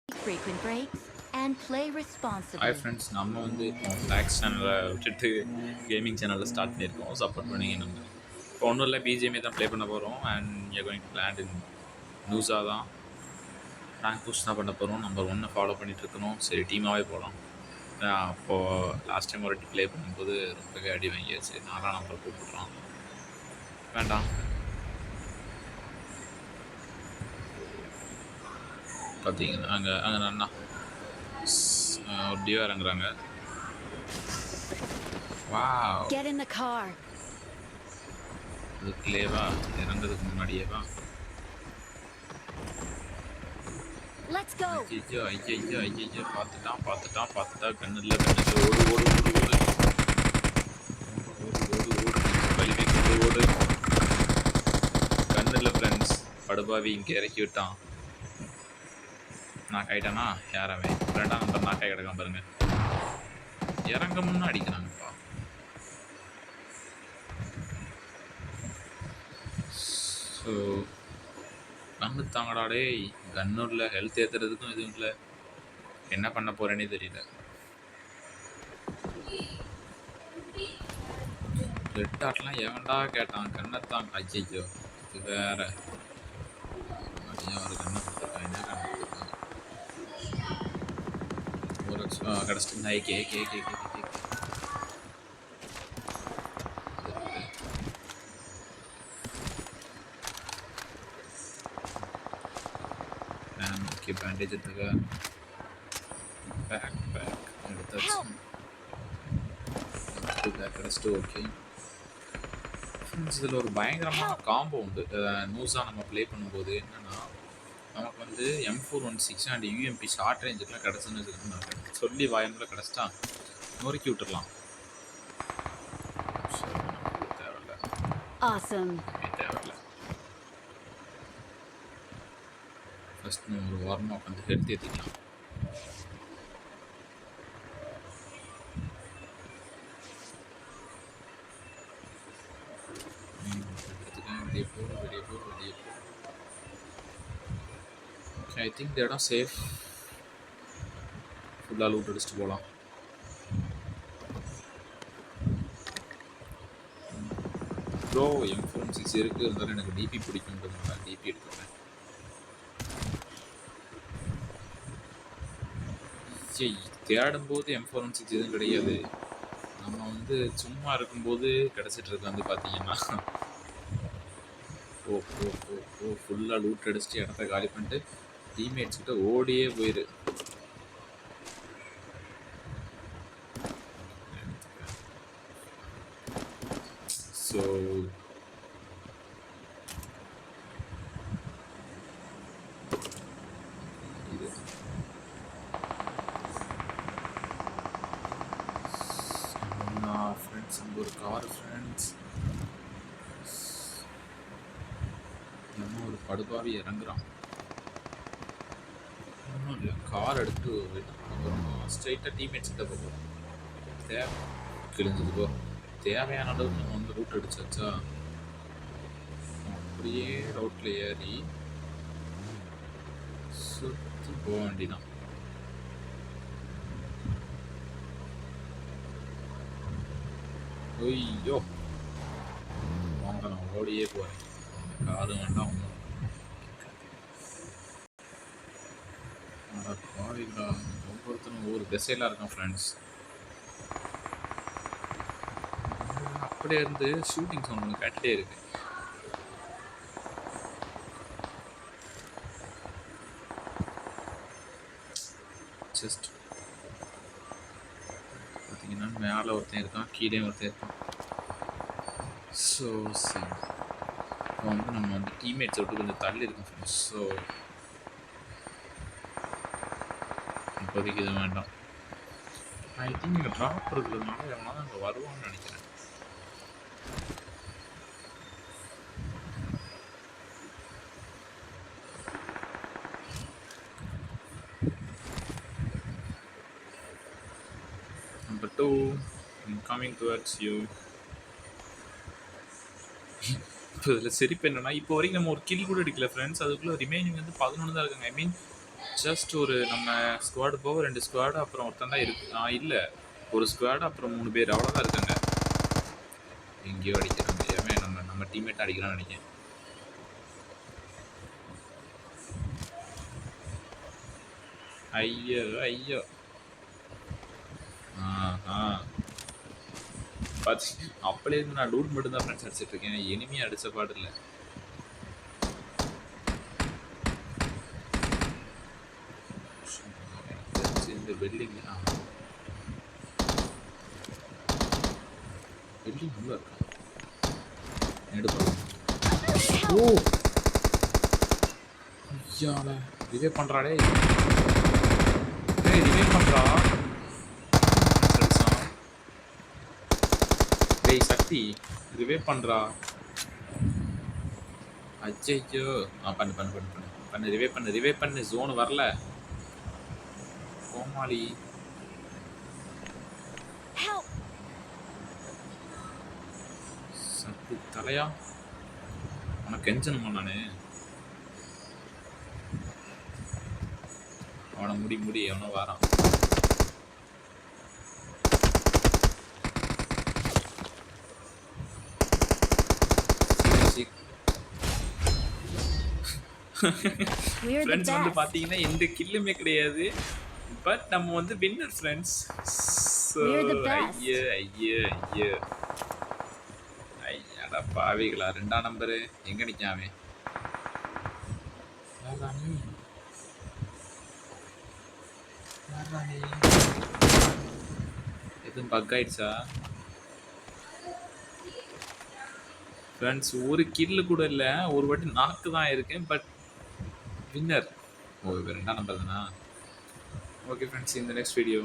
frequent breaks and play hi responsibly. Friends, நம்ம வந்து இப்போ ஃப்ளாக்ஸ் சேனலை விட்டுட்டு கேமிங் சேனலில் ஸ்டார்ட் பண்ணியிருக்கோம். சப்போர்ட் பண்ணிங்க நம்ம. இப்போ ஒன்றும் இல்லை, பிஜிஎம்ஏ தான் ப்ளே பண்ண போகிறோம். And you going to land in நியூஸாக தான் ரேங்க் புஷ் தான் பண்ண போகிறோம். நம்பர் 1 ஃபாலோ பண்ணிகிட்ருக்கணும். சரி, டீமாகவே போகலாம். அப்போது லாஸ்ட் டைம் ஒரு ப்ளே பண்ணும்போது ரொம்பவே அடி வாங்கியாச்சு. 4ஆம் நம்பர் கூப்பிட்றான். வேண்டாம், பார்த்தீங்கன்னா அங்கே அண்ணா ஒரு டியோ இறங்குறாங்க. Wow, Get in the car. இதுக்குள்ளேவா இறங்குறதுக்கு முன்னாடியேவா? Let's go. ஐயோ ஐயோ ஐயோ, பார்த்துட்டா கண்ணில் ஓடு ஓடு ஓடு ஓடு ஓடு ஓடு வலிமை ஓடு. கண்ணில் ஃப்ரெண்ட்ஸ், படுபாவி இங்கே இறக்கி விட்டான். நான் ஆகிட்டானா யாராவே 2ஆம் நம்பர் நாக்காய் கிடக்காம பாருங்க. இறங்க முன்னா அடிக்கிறாங்கப்பா. ஸோ கண்ணு தாங்கடாடே. கன்னூரில் ஹெல்த் ஏற்றுறதுக்கும் எதுவும் இல்லை. என்ன பண்ண போகிறேன்னே தெரியல. ரெட் ஆட்லாம் எவன்டா கேட்டான்? கண்ணத்தான். ஐயோ, இது வேற ஒரு கண்ணை கொடுத்துருக்கான். என்ன கண்ணை கொடுத்துருக்கான்? ஒரு கிடச்சிட்டு K K K K K okay, bandage எடுத்துக்க. பேக் எடுத்தாச்சு. பேக் கிடச்சிட்டு ஓகே ஃப்ரெண்ட்ஸ். இதில் ஒரு பயங்கரமான காம்போ உண்டு. நியூஸாக நம்ம ப்ளே பண்ணும்போது என்னென்னா, நமக்கு வந்து M416 அண்ட் UMP ஷார்ட் ரேஞ்சுக்கெலாம் கிடச்சுன்னு வச்சுக்கோங்க. சொல்லி வாயமில் கிடச்சிட்டா நொறுக்கி விட்டுடலாம். தேவையில்ல, தேவையில்ல. ஃபஸ்ட் நம்ம ஒரு வாரமாக உட்காந்து ஹெல்த் ஏற்றிக்கலாம். வெளியே போ. ஐ திங்க் இந்த இடம் சேஃப். ஃபுல்லாக லூட் அடிச்சுட்டு போகலாம். ப்ரோ, M416 இருக்குது, இருந்தாலும் எனக்கு டிபி பிடிக்குன்றதுனால டிபி எடுத்துக்கிறேன். தேடும்போது M416 எதுவும் கிடையாது. நம்ம வந்து சும்மா இருக்கும்போது கிடச்சிட்ருக்கு. வந்து பார்த்தீங்கன்னா ஃபுல்லாக லூட் அடிச்சுட்டு இடத்த காலி பண்ணிட்டு டீம்மேட்ஸ் கிட்ட ஓடியே போயிரு. ஸோ இது ஃப்ரெண்ட்ஸ், அங்கே ஒரு கார் ஃப்ரெண்ட்ஸ். நம்ம ஒரு படுபாவி இறங்குறான். ஒன்றும் இல்லை, கார் எடுத்து அப்புறம் ஸ்ட்ரைட்டாக டீம்மேட்ஸ் கிட்ட போகிறோம். கிழிஞ்சது போ. தேவையான அளவுக்கு நம்ம வந்து ரூட் அடிச்சாச்சா, அப்படியே ரவுட்டில் ஏறி சுற்றி போக வேண்டிதான். ஐயோ வாங்க, நான் ஓடியே போகிறேன். காரு வேண்டாம், ஒன்றும் பாவிங்களா. ஒவ்வொருத்தரும் ஒவ்வொரு திசையில இருக்கான் ஃப்ரெண்ட்ஸ். அப்படியே இருந்து ஷூட்டிங் சவுண்ட் ஒன்று கேட்டுகிட்டே இருக்கு. ஜஸ்ட் பார்த்தீங்கன்னா மேலே ஒருத்தன் இருக்கான், கீழே ஒருத்தன் இருக்கான். ஸோ சரி, இப்போ வந்து நம்ம வந்து டீம்மேட்ஸை விட்டு கொஞ்சம் தள்ளி இருக்கோம் ஃப்ரெண்ட்ஸ். ஸோ இப்போதைக்கு இது வேண்டாம். ஐ திங்க் இங்கே ட்ராப் இருக்கிறதுனால எவனாலும் அங்கே வருவான்னு நினைக்கிறேன். Number 2, I'm coming towards you. இப்போ இதில் சிரிப்பு என்னன்னா, இப்போ வரைக்கும் நம்ம ஒரு கில் கூட எடுக்கல ஃப்ரெண்ட்ஸ். அதுக்குள்ளே ரிமைனிங் வந்து 11 தான் இருக்காங்க. ஐ மீன் ஜஸ்ட் ஒரு நம்ம ஸ்குவாடு போக 2 ஸ்குவாடு அப்புறம் ஒருத்தன் தான் இருக்கு. இல்ல. ஒரு ஸ்குவாடு அப்புறம் 3 பேர் அவ்வளோதான் இருக்காங்க. எங்கேயோ அடிக்கிறாங்க. எவன் நம்ம நம்ம டீம்மேட் அடிக்கிறான்னு நினைக்கிறேன். ஐயோ ஐயோ. ஆஹா. பாத்து அப்படியே இருந்து நான் லூட் மட்டும் தான் ஃப்ரெண்ட்ஸ் அடிச்சிட்டு இருக்கேன். எனிமையை அடிச்ச பாடு இல்லை. இந்த பில்டிங் பில்டிங் உள்ள இருக்கா எடுப்போம். ஓ ஐயால ரிவே பண்றாடே. டேய் ரிவே பண்றா. டேய் சக்தி ரிவே பண்றா. அச்சோ. பண்ணு பண்ணு பண்ணு பண்ணு பண்ணு ரிவே பண்ணு ஜோன் வரல. கோமாளி. சக்தி தலையா உனக்கு கெஞ்சணுமா நானு? அவனை முடி அவனை வாரான். ஃப்ரெண்ட்ஸ் வந்து பார்த்தீங்கன்னா எந்த கில்லுமே கிடையாது. பட் நம்ம வந்து வின்னர் ஃப்ரெண்ட்ஸ். ஐயோ ஐயோ ஐயோ ஐயாடா பாவிகளா. 2ஆம் நம்பரு எங்க நிக்காமே எதுவும் பக் ஆயிடுச்சா ஃப்ரெண்ட்ஸ்? ஒரு கில்லு கூட இல்லை. ஒரு வாட்டி நாக்கு தான் இருக்கேன். But winner. ஓ 2ஆம் நம்பர் தானா? ஓகே ஃப்ரெண்ட்ஸ், இந்த நெக்ஸ்ட் வீடியோ